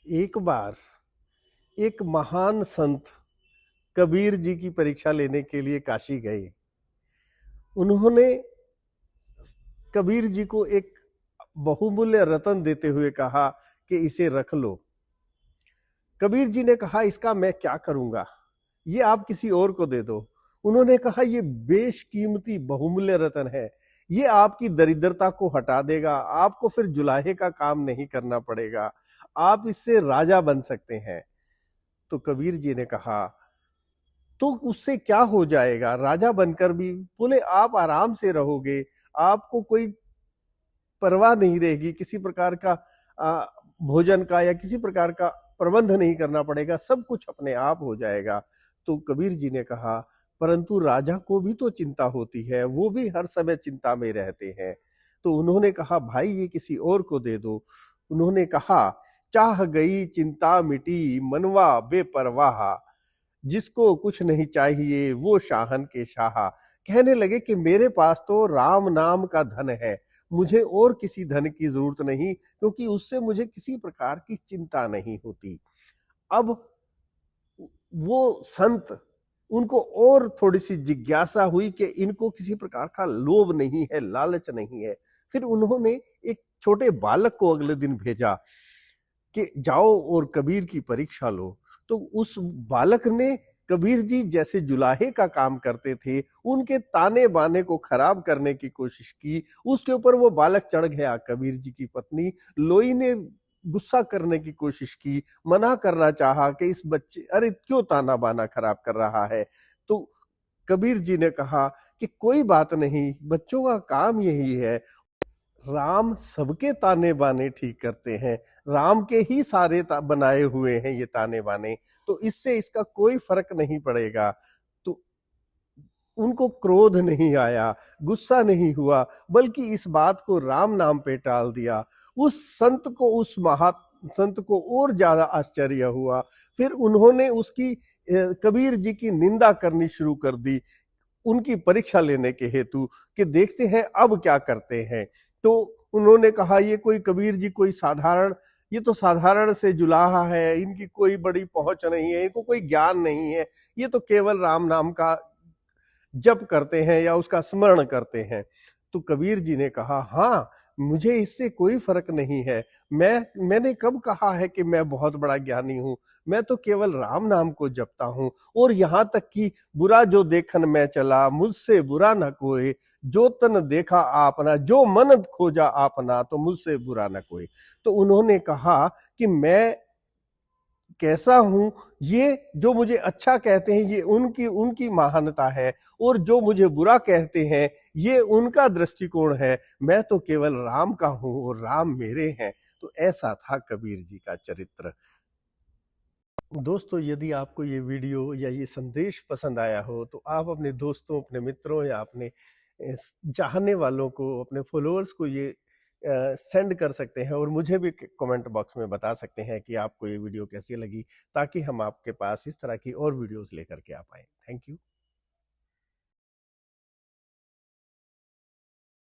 एक बार एक महान संत कबीर जी की परीक्षा लेने के लिए काशी गए। उन्होंने कबीर जी को एक बहुमूल्य रत्न देते हुए कहा कि इसे रख लो। कबीर जी ने कहा, इसका मैं क्या करूंगा, ये आप किसी और को दे दो। उन्होंने कहा, ये बेशकीमती बहुमूल्य रत्न है, ये आपकी दरिद्रता को हटा देगा, आपको फिर जुलाहे का काम नहीं करना पड़ेगा, आप इससे राजा बन सकते हैं। तो कबीर जी ने कहा, तो उससे क्या हो जाएगा, राजा बनकर भी? बोले, आप आराम से रहोगे, आपको कोई परवाह नहीं रहेगी, किसी प्रकार का भोजन का या किसी प्रकार का प्रबंध नहीं करना पड़ेगा, सब कुछ अपने आप हो जाएगा। तो कबीर जी ने कहा, परंतु राजा को भी तो चिंता होती है, वो भी हर समय चिंता में रहते हैं। तो उन्होंने कहा, भाई ये किसी और को दे दो। उन्होंने कहा, चाह गई चिंता मिटी मनवा बेपरवाह, जिसको कुछ नहीं चाहिए वो शाहन के शाह। कहने लगे कि मेरे पास तो राम नाम का धन है, मुझे और किसी धन की जरूरत नहीं, क्योंकि उससे मुझे किसी प्रकार की चिंता नहीं होती। अब वो संत, उनको और थोड़ी सी जिज्ञासा हुई कि इनको किसी प्रकार का लोभ नहीं है, लालच नहीं है। फिर उन्होंने एक छोटे बालक को अगले दिन भेजा कि जाओ और कबीर की परीक्षा लो। तो उस बालक ने कबीर जी जैसे जुलाहे का काम करते थे, उनके ताने बाने को खराब करने की कोशिश की। उसके ऊपर वो बालक चढ़ गया। कबीर जी की पत्नी लोई ने गुस्सा करने की कोशिश की, मना करना चाहा कि इस बच्चे, अरे क्यों ताना बाना खराब कर रहा है। तो कबीर जी ने कहा कि कोई बात नहीं, बच्चों का काम यही है, राम सबके ताने बाने ठीक करते हैं, राम के ही सारे बनाए हुए हैं ये ताने बाने, तो इससे इसका कोई फर्क नहीं पड़ेगा। तो उनको क्रोध नहीं आया, गुस्सा नहीं हुआ, बल्कि इस बात को राम नाम पे टाल दिया। उस संत को, उस महा संत को और ज्यादा आश्चर्य हुआ। फिर उन्होंने उसकी कबीर जी की निंदा करनी शुरू कर दी, उनकी परीक्षा लेने के हेतु, कि देखते हैं अब क्या करते हैं। तो उन्होंने कहा, ये कोई कबीर जी कोई साधारण, ये तो साधारण से जुलाहा है, इनकी कोई बड़ी पहुंच नहीं है, इनको कोई ज्ञान नहीं है, ये तो केवल राम नाम का जप करते हैं या उसका स्मरण करते हैं। तो कबीर जी ने कहा, हाँ, मुझे इससे कोई फर्क नहीं है। मैंने कब कहा है कि मैं बहुत बड़ा ज्ञानी हूं? मैं तो केवल राम नाम को जपता हूं। और यहां तक कि बुरा जो देखन मैं चला, मुझसे बुरा न कोई, जो तन देखा आपना, जो मन खोजा आपना, तो मुझसे बुरा न कोई। तो उन्होंने कहा कि मैं कैसा हूं, ये जो मुझे अच्छा कहते हैं ये उनकी उनकी महानता है, और जो मुझे बुरा कहते हैं ये उनका दृष्टिकोण है। मैं तो केवल राम का हूं और राम मेरे हैं। तो ऐसा था कबीर जी का चरित्र। दोस्तों, यदि आपको ये वीडियो या ये संदेश पसंद आया हो तो आप अपने दोस्तों, अपने मित्रों या अपने चाहने वालों को, अपने फॉलोअर्स को ये सेंड कर सकते हैं, और मुझे भी कमेंट बॉक्स में बता सकते हैं कि आपको ये वीडियो कैसी लगी, ताकि हम आपके पास इस तरह की और वीडियोस लेकर के आ पाए। Thank you.